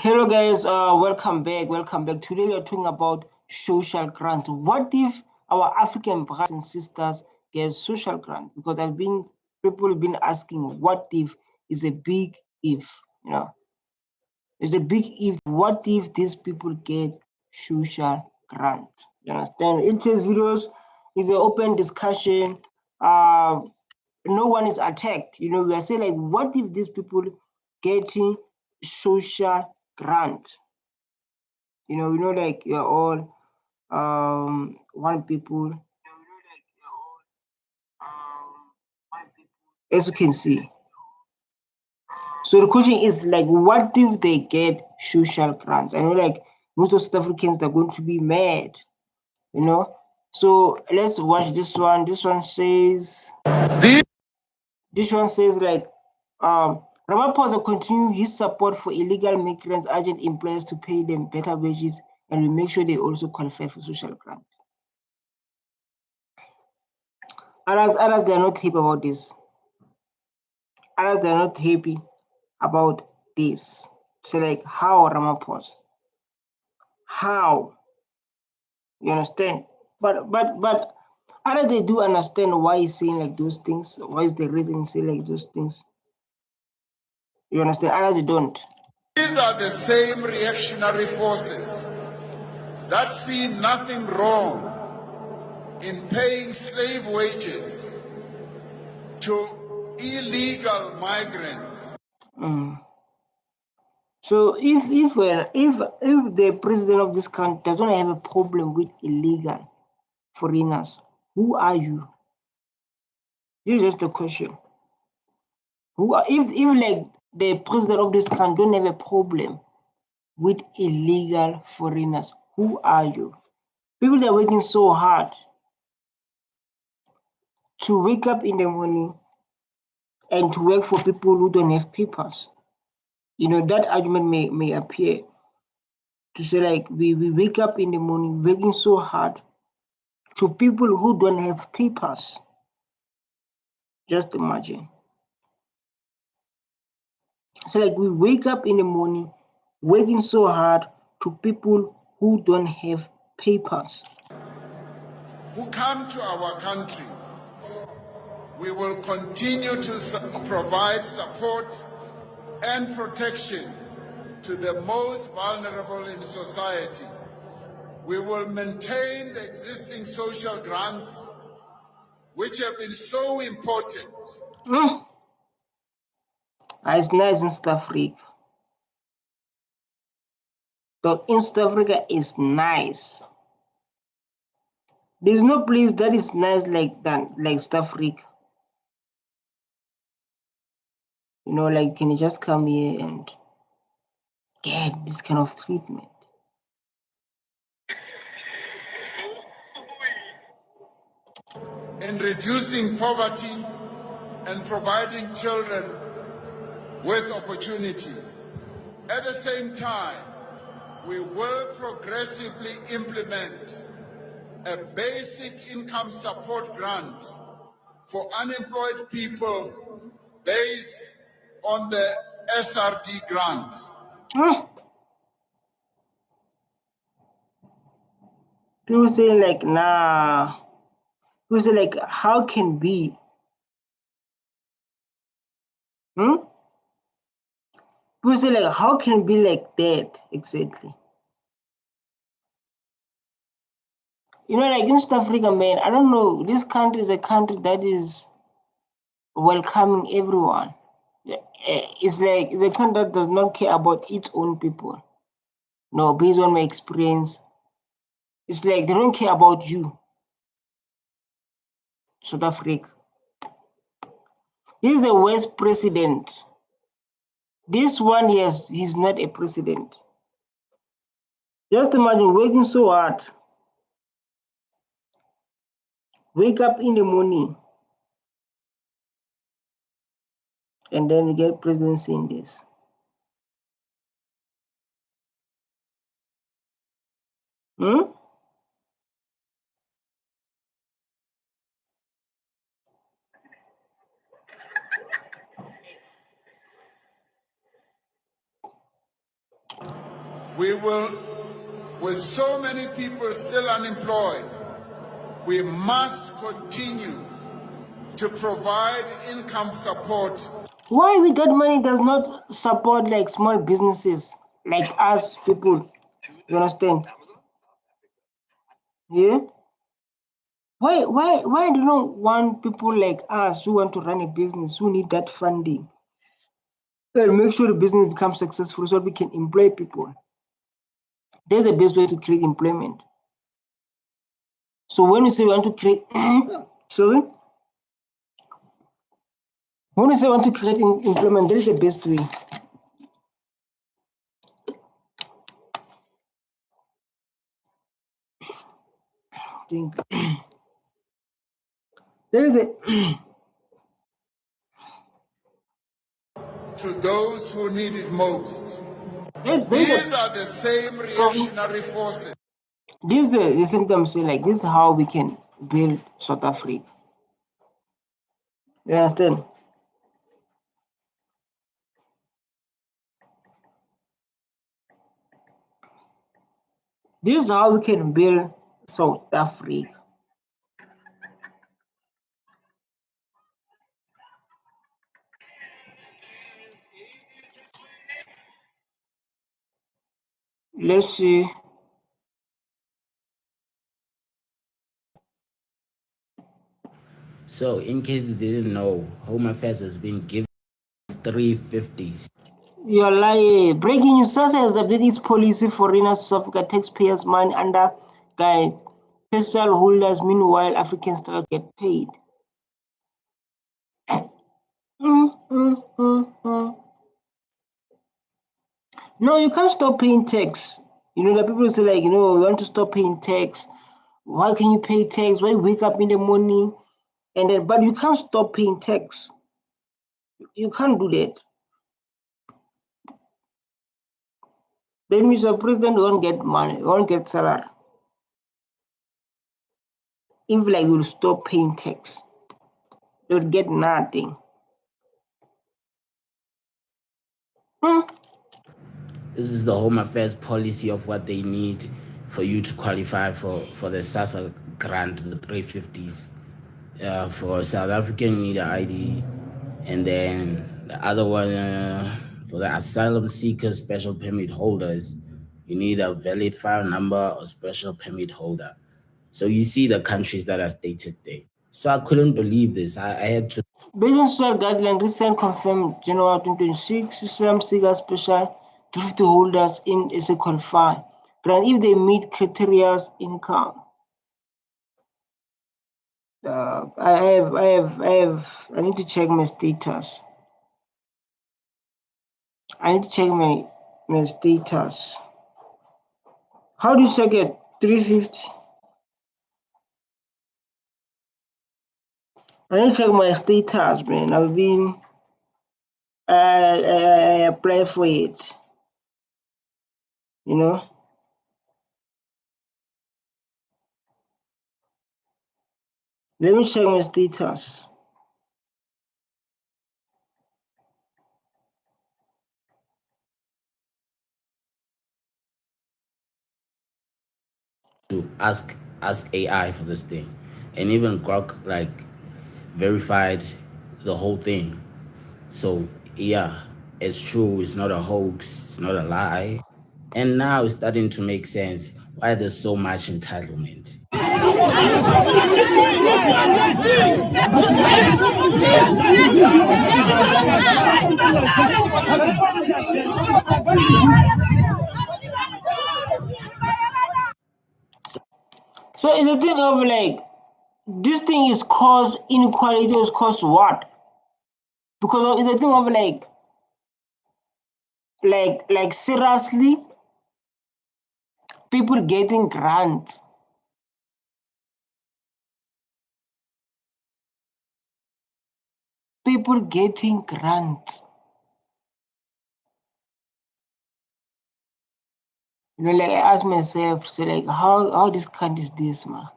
Hello guys, welcome back. Today we are talking about social grants. What if our African brothers and sisters get social grant? Because people have been asking, what if is a big if, it's a big if. What if these people get social grant? You understand? In today's videos is an open discussion. No one is attacked. We are saying like, what if these people getting social grant? Like you're all one people, as you can see. So the question is like, what if they get social grants? I know like most of South Africans are going to be mad, you know. So let's watch this one. This one says like Ramaphosa continue his support for illegal migrants, urgent employers to pay them better wages and will make sure they also qualify for social grant. Others they are not happy about this. Others they are not happy about this. So like how Ramaphosa? How? You understand? But others they do understand why he's saying like those things. Why is the reason he say like those things? You understand? Others they don't. These are the same reactionary forces that see nothing wrong in paying slave wages to illegal migrants. So if the president of this country doesn't have a problem with illegal foreigners, who are you? This is just the question. If like the president of this country don't have a problem with illegal foreigners, who are you? People that are working so hard to wake up in the morning and to work for people who don't have papers. That argument may appear to say like we wake up in the morning working so hard to people who don't have papers. Just imagine. So like we wake up in the morning working so hard to people who don't have papers. Who come to our country. We will continue to provide support and protection to the most vulnerable in society. We will maintain the existing social grants, which have been so important. It's nice in South Africa. So in South Africa is nice. There's no place that is nice like South Africa. Like can you just come here and get this kind of treatment? In reducing poverty and providing children with opportunities. At the same time, we will progressively implement a basic income support grant for unemployed people based on the SRD grant. People say like, nah. People say like, how can be? People say like, how can be like that exactly? Like in South Africa, man, I don't know. This country is a country that is welcoming everyone. It's like the country that does not care about its own people. No, based on my experience, it's like they don't care about you. South Africa. This is the worst president. This one, yes, he's not a president. Just imagine working so hard. Wake up in the morning and then you get president saying this. We will, with so many people still unemployed, we must continue to provide income support. Why we that money does not support like small businesses like us people? You understand? Yeah. Why do you not want people like us who want to run a business, who need that funding, and make sure the business becomes successful so we can employ people? There's the best way to create employment. So when you say we want to create, sorry, when you say we want to create employment, that is the best way. I think there is a to those who need it most. there's These are the same reactionary forces. This is the same time say like this is how we can build South Africa. You understand? This is how we can build South Africa. Let's see. So, in case you didn't know, Home Affairs has been given 350s. You're lying. Breaking news: SASSA has updated its policy for foreigners to South Africa taxpayers' money under guide. Special holders, meanwhile, Africans still get paid. No, you can't stop paying tax. You know, the people say like, you know, we want to stop paying tax. Why can you pay tax? Why you wake up in the morning and then, but you can't stop paying tax. You can't do that. That means the president won't get money, won't get salary. If like will stop paying tax, they would get nothing. This is the Home Affairs policy of what they need for you to qualify for the SASSA grant, the 350s. For South African, you need an ID, and then the other one for the asylum seekers, special permit holders, you need a valid file number or special permit holder. So you see the countries that are stated there. So I couldn't believe this. I had to. Based on social guideline, recent confirmed January 2026, asylum seekers special 350 holders in as a qualify grant if they meet criteria income. I need to check my status. I need to check my status. How do you check it? 350. I need to check my status, man. I've been I apply for it. You know. Let me check my status. To ask AI for this thing, and even Grok like verified the whole thing. So yeah, it's true. It's not a hoax. It's not a lie. And now it's starting to make sense why there's so much entitlement. So it's a thing of like this thing is cause inequality is cause what? Because it's a thing of like seriously people getting grants. People getting grants. You know, like I ask myself, so like how this country is this, man?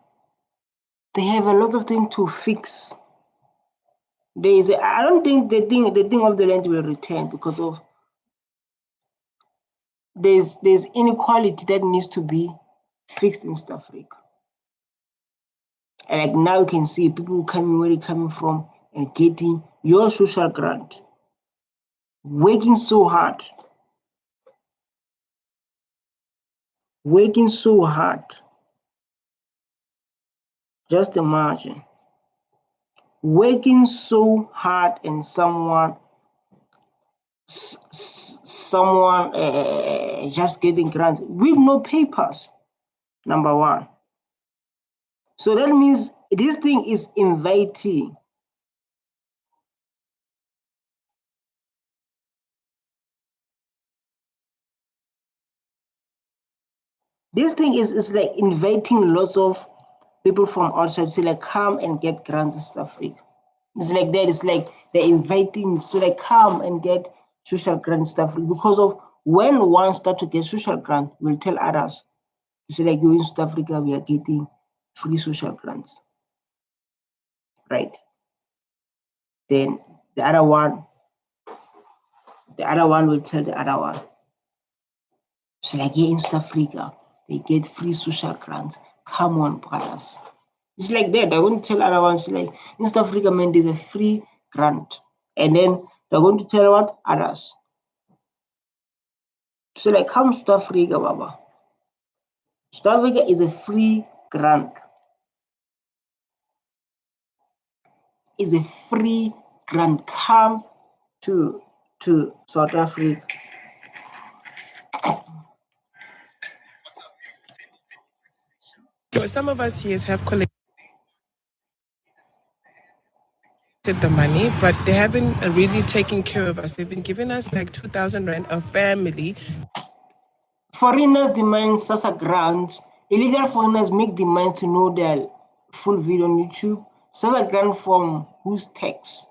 They have a lot of things to fix. I don't think the thing of the land will return because of there's inequality that needs to be fixed in South Africa. And like now you can see people coming where they're coming from and getting your social grant, working so hard, just imagine working so hard and someone just getting grants with no papers, number one. So that means this thing is inviting. This thing is like inviting lots of people from outside to like come and get grants in South Africa. It's like that. It's like they're inviting to like come and get social grant stuff, because of when one start to get social grant, we'll tell others. So like you in South Africa, we are getting free social grants, right? Then the other one will tell the other one. So like here in South Africa, they get free social grants. Come on, brothers. It's like that. They're going to tell other ones like in South Africa, man, there's a free grant, and then they're going to tell what others. So like, come South Africa, Baba. South Africa is a free grant. It's a free grant. Come to South Africa. So some of us here have collected the money, but they haven't really taken care of us. They've been giving us like 2,000 rand a family. Foreigners demand SASSA grants. Illegal foreigners make demand to know their full video on YouTube. SASSA grant from whose tax?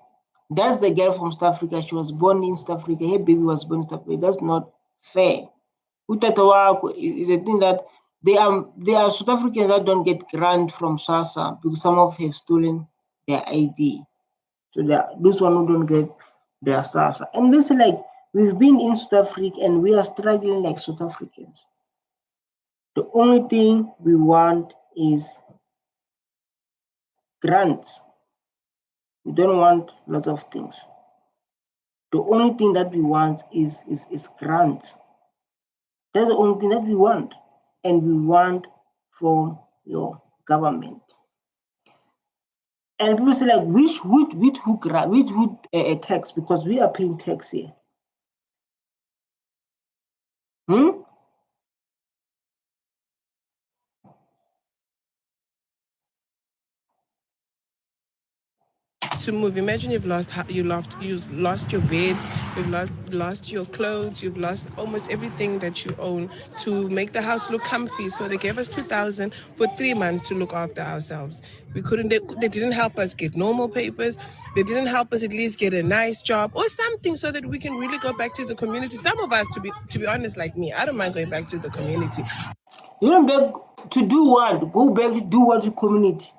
That's the girl from South Africa. She was born in South Africa. Her baby was born in South Africa. That's not fair. Utata is the thing that they are South Africans that don't get grant from SASSA because some of have stolen their ID. So those one who don't get their SASSA. And listen, like we've been in South Africa and we are struggling like South Africans. The only thing we want is grants. We don't want lots of things. The only thing that we want is grants. That's the only thing that we want, and we want from your government. And people say like, which tax? Because we are paying tax here. To move. Imagine you've lost your beds, you've lost your clothes, you've lost almost everything that you own to make the house look comfy. So they gave us 2,000 for 3 months to look after ourselves. We couldn't. They didn't help us get normal papers. They didn't help us at least get a nice job or something so that we can really go back to the community. Some of us, to be honest, like me, I don't mind going back to the community. You know, back to do what? Go back to do what to community?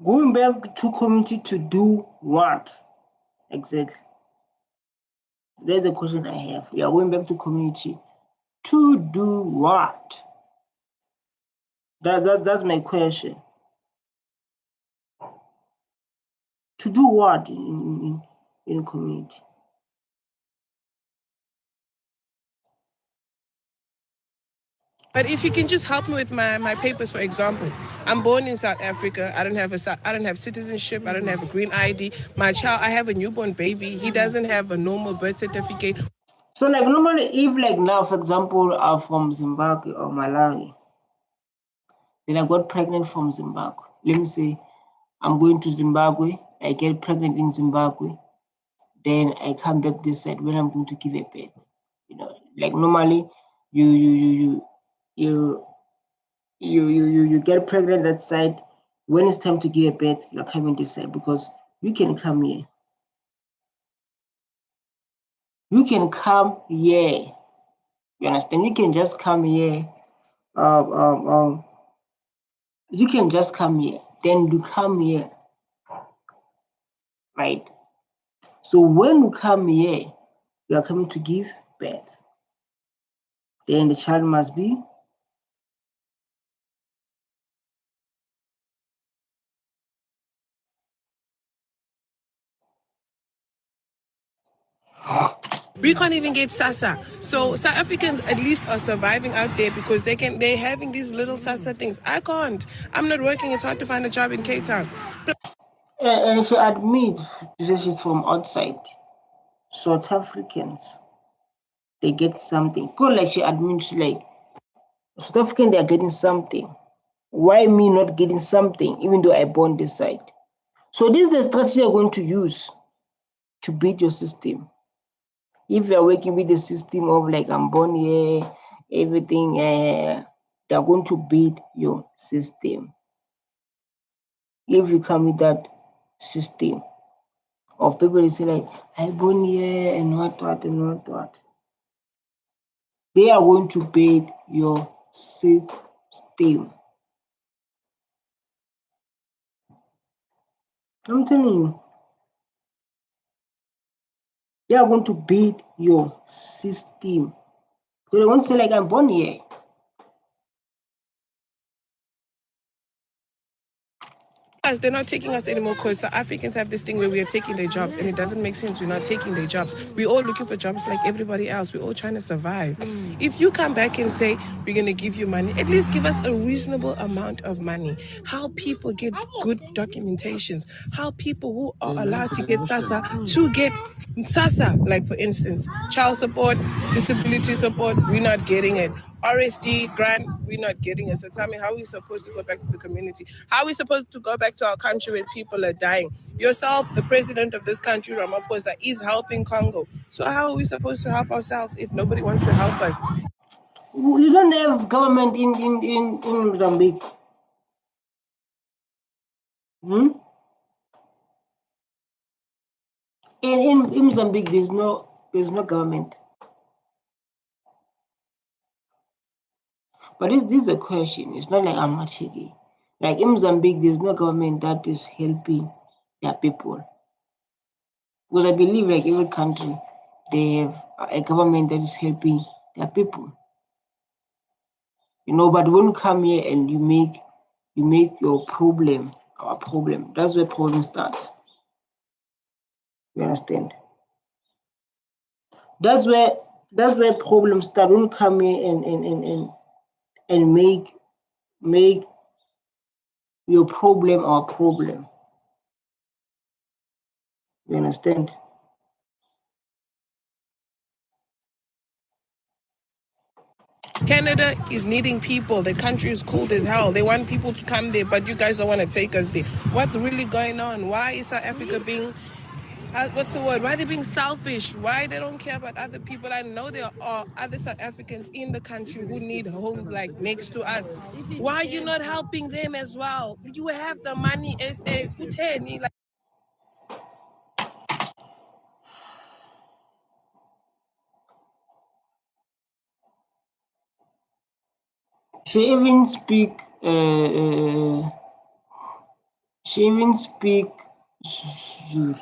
Going back to community to do what? Exactly. There's a question I have. We are going back to community to do what? That's my question. To do what in community? But if you can just help me with my papers, for example, I'm born in South Africa. I don't have citizenship. I don't have a green ID. My child, I have a newborn baby. He doesn't have a normal birth certificate. So like normally, if like now, for example, I'm from Zimbabwe or Malawi, then I got pregnant from Zimbabwe. Let me say I'm going to Zimbabwe. I get pregnant in Zimbabwe. Then I come back this side when I'm going to give a birth. You know, like normally you get pregnant that side. When it's time to give a birth, you're coming this side because you can come here. You can come here. You understand? You can just come here. You can just come here. Then you come here, right? So when we come here, we are coming to give birth. Then the child must be We can't even get SASA. So South Africans at least are surviving out there because they're having these little SASA things. I can't. I'm not working. It's hard to find a job in Cape Town. and she admits she's from outside. South Africans, they get something. Cause like she admits, like South African, they are getting something. Why me not getting something, even though I born this side? So this is the strategy you're going to use to beat your system. If you're working with the system of like I'm born here, everything, they're going to beat your system. If you come with that system of people who say like I born here and what and what, they are going to beat your system. I'm telling you, they are going to beat your system. Because they want to say like I'm born here. They're not taking us anymore because South Africans have this thing where we are taking their jobs and it doesn't make sense. We're not taking their jobs. We're all looking for jobs like everybody else. We're all trying to survive. If you come back and say we're going to give you money, at least give us a reasonable amount of money. How people get good documentations, how people who are allowed to get SASA to get SASA, like for instance, child support, disability support, we're not getting it. RSD grant, we're not getting it. So tell me, how are we supposed to go back to the community? How are we supposed to go back to our country when people are dying? Yourself, the president of this country, Ramaphosa, is helping Congo. So how are we supposed to help ourselves if nobody wants to help us? You don't have government in Mozambique. In Mozambique, there's no government. But this is a question. It's not like I'm not shaky. Like in Mozambique, there's no government that is helping their people. Because I believe like every country, they have a government that is helping their people. But when you come here and you make your problem our problem, that's where problem starts. You understand? That's where problems start. When you come here and make your problem our problem. You understand? Canada is needing people. The country is cold as hell. They want people to come there, but you guys don't want to take us there. What's really going on? Why is South Africa being, what's the word? Why are they being selfish? Why they don't care about other people? I know there are other South Africans in the country who need homes like next to us. Why are you not helping them as well? You have the money, SA, like. She even speak Zulu.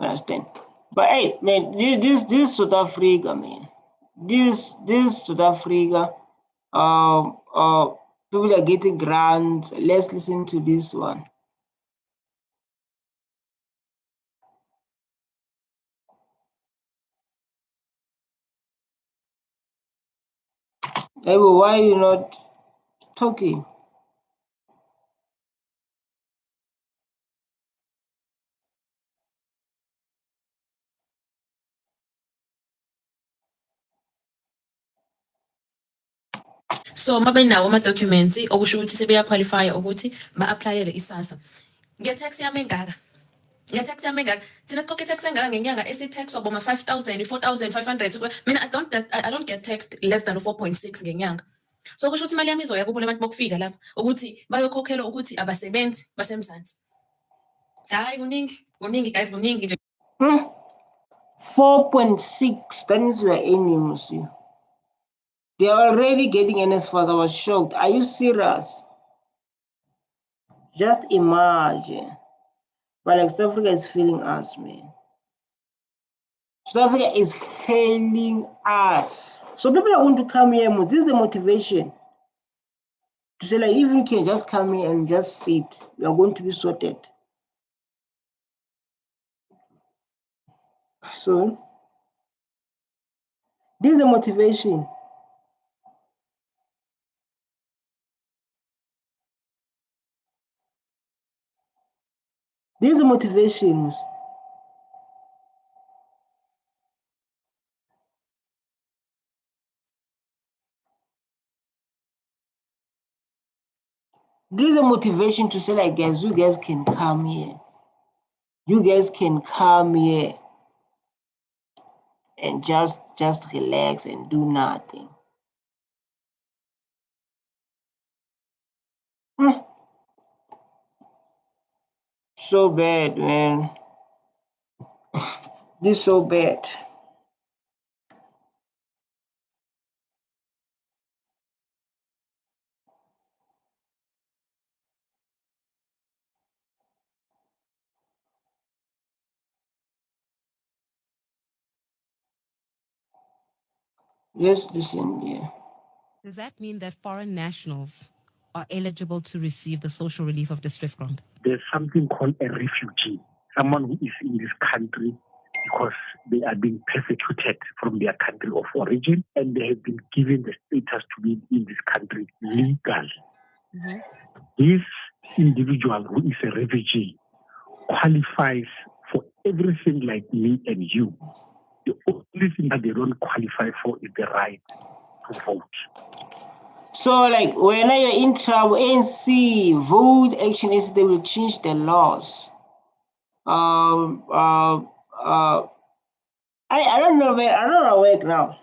Understand? But hey, man, this South Africa, man, this South Africa, people are getting grants. Let's listen to this one. Hey, why are you not talking? So mabenawo ama-documents okusho ukuthi sebeyaqualifya ukuthi ba-aplayele isasa. Nge-tax yami engaka. Nge-tax yami engaka. Thina sikhokha i-tax engaka ngenyanga esi-tax waboma 5,000, 4,500. Mina I don't get taxed less than 4.6 ngenyanga. So kusho ukuthi imali yami izoya kubo labantu bokufika lapho ukuthi bayokhokhelwa ukuthi abasebenzi basemzansi. Hayi kuningi guys, kuningi nje. 4.6, that means we are earning, monsieur. They are already getting NSFAS. I was shocked. Are you serious? Just imagine. But like South Africa is failing us, man. South Africa is failing us. So people are going to come here. This is the motivation to say, like, if you can just come here and just sit, we are going to be sorted. So this is the motivation. These are motivations. These are motivation to say, like, guys, you guys can come here. You guys can come here and just relax and do nothing. So bad, man. This is so bad. Let's listen here. Does that mean that foreign nationals are eligible to receive the social relief of distress grant? There's something called a refugee, someone who is in this country because they are being persecuted from their country of origin and they have been given the status to be in this country legally. Mm-hmm. This individual who is a refugee qualifies for everything like me and you. The only thing that they don't qualify for is the right to vote. So, like, when you're in trouble, ANC, vote action is they will change the laws. I don't know, man. I don't know work now.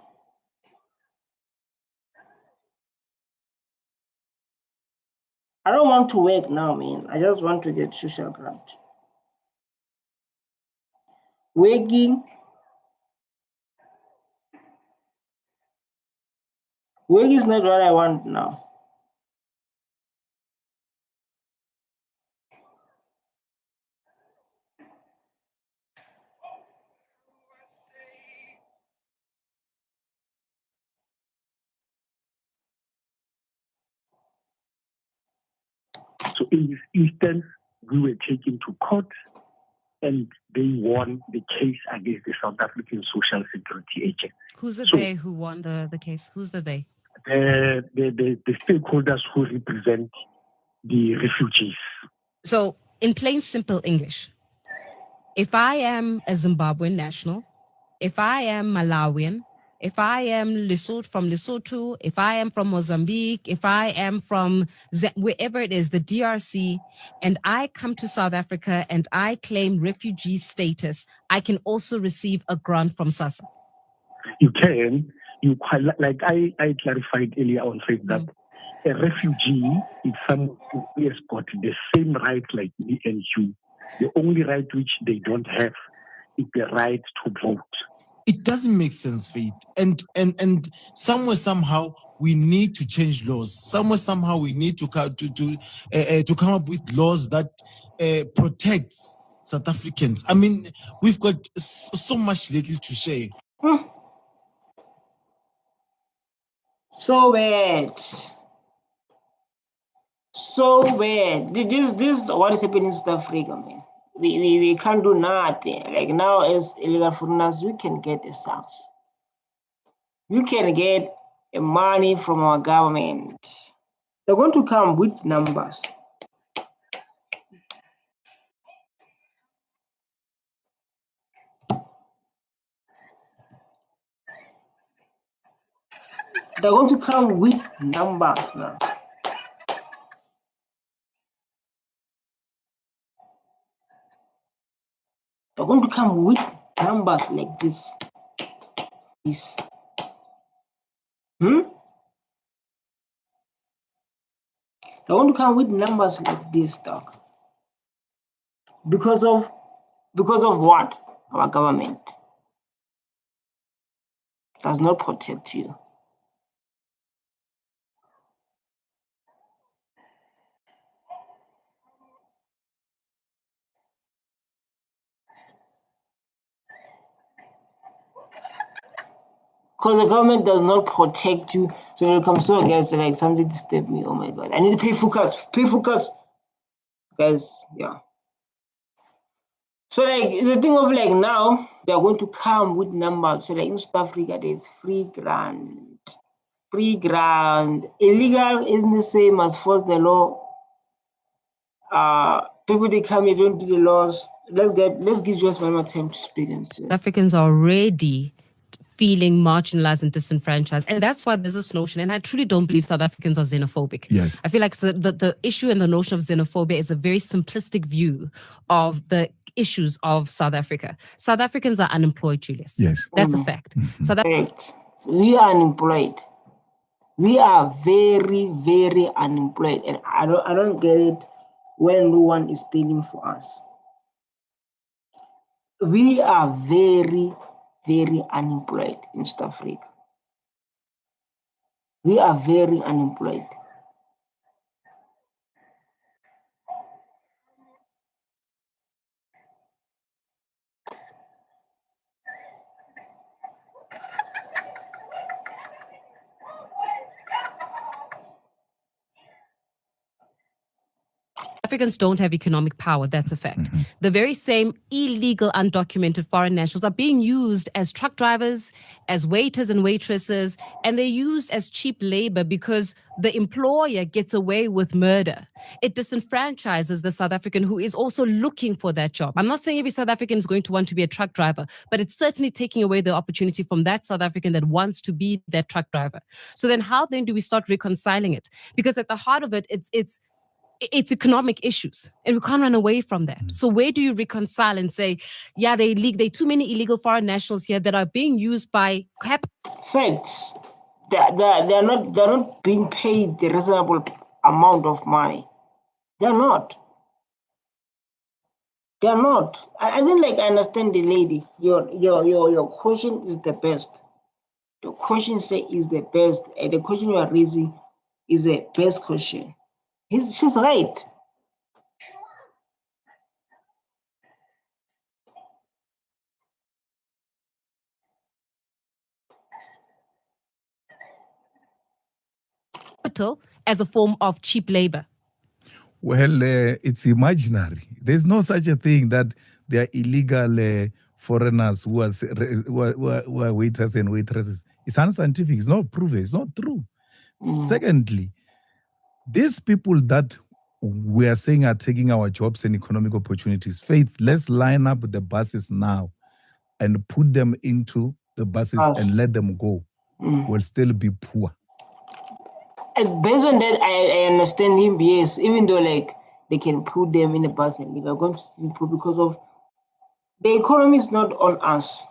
I don't want to work now, man. I just want to get social grant. Working is not what I want now. So in this instance, we were taken to court and they won the case against the South African Social Security Agency. Who's the they who won the case? Who's the they? The stakeholders who represent the refugees. So in plain, simple English, if I am a Zimbabwean national, if I am Malawian, if I am from Lesotho, if I am from Mozambique, if I am from wherever it is, the DRC, and I come to South Africa and I claim refugee status, I can also receive a grant from SASSA. You can. Like I clarified earlier on, saying that a refugee is someone who has got the same rights like me and you. The only right which they don't have is the right to vote. It doesn't make sense, Faith. And somewhere, somehow, we need to change laws. Somewhere, somehow, we need to come up with laws that protects South Africans. I mean, we've got so much little to share. So bad. So bad. This is what is happening in South Africa, man. We can't do nothing. Like now, as illegal foreigners, we can get a SARS. We can get money from our government. They're going to come with numbers. They're going to come with numbers now. They're going to come with numbers like this. They're going to come with numbers like this, dog. Because of what? Our government does not protect you. Because the government does not protect you. So when it comes to guys, like something disturb me. Oh my god, I need to pay full cuts. Pay full cuts. Guys, yeah. So like the thing of like now they are going to come with numbers. So like in South Africa, there's free grant. Free grant. Illegal isn't the same as force the law. People they come here don't do the laws. Let's give just one more time to speak and see. Africans are already feeling marginalized and disenfranchised. And that's why there's this notion, and I truly don't believe South Africans are xenophobic. Yes. I feel like the issue and the notion of xenophobia is a very simplistic view of the issues of South Africa. South Africans are unemployed, Julius. Yes. That's a fact. South Fact. We are unemployed. We are very, very unemployed. And I don't get it when no one is stealing for us. We are very, very unemployed in South Africa. We are very unemployed. Africans don't have economic power, that's a fact. The very same illegal, undocumented foreign nationals are being used as truck drivers, as waiters and waitresses, and they're used as cheap labor because the employer gets away with murder. It disenfranchises the South African who is also looking for that job. I'm not saying every South African is going to want to be a truck driver, but it's certainly taking away the opportunity from that South African that wants to be that truck driver. So then how then do we start reconciling it? Because at the heart of it, it's economic issues, and we can't run away from that. So where do you reconcile and say, yeah, there are too many illegal foreign nationals here that are being used by Facts. They're not being paid the reasonable amount of money. They're not. They're not. I think like I understand the lady. Your question is the best. The question is the best, and the question you are raising is the best question. She's right. capital as a form of cheap labor? Well, it's imaginary. There's no such a thing that there are illegal foreigners who are waiters and waitresses. It's unscientific. It's not proven. It's not true. Secondly, these people that we are saying are taking our jobs and economic opportunities, Faith, let's line up the buses now and put them into the buses and let them go. We'll still be poor. And based on that, I understand him, yes, even though like they can put them in a bus and they're going to still put because of the economy is not on us.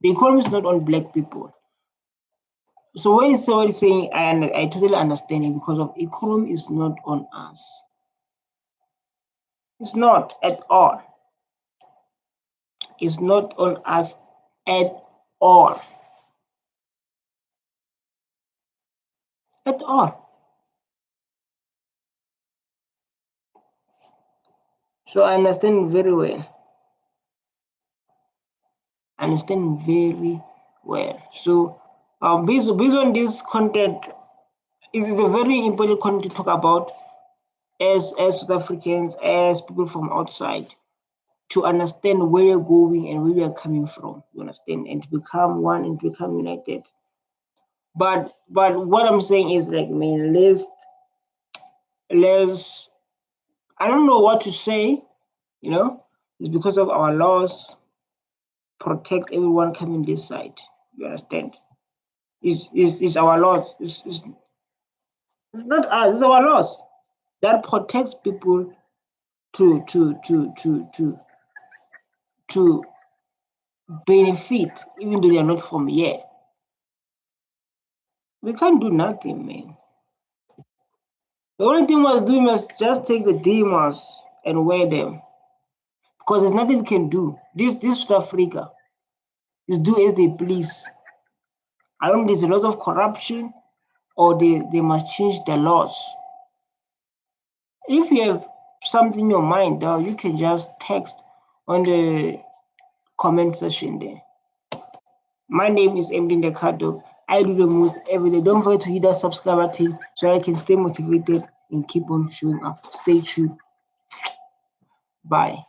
The economy is not on black people. So when somebody saying, I totally understand it because of economy is not on us. It's not at all. It's not on us at all. At all. So I understand very well. I understand very well. So based on this content, it is a very important content to talk about as South Africans, as people from outside, to understand where you're going and where we are coming from. You understand, and to become one and to become united. But what I'm saying is like, I mean, let's I don't know what to say, you know, it's because of our laws protect everyone coming this side. You understand? It's our laws. It's not us, it's our laws that protects people to benefit, even though they are not from here. We can't do nothing, man. The only thing we must do is just take the demons and wear them. Because there's nothing we can do. This South Africa is do as they please. I don't know, there's a lot of corruption or they must change the laws. If you have something in your mind, you can just text on the comment section there. My name is Emdin Dekado. I do the most every day. Don't forget to hit that subscribe button so I can stay motivated and keep on showing up. Stay true. Bye.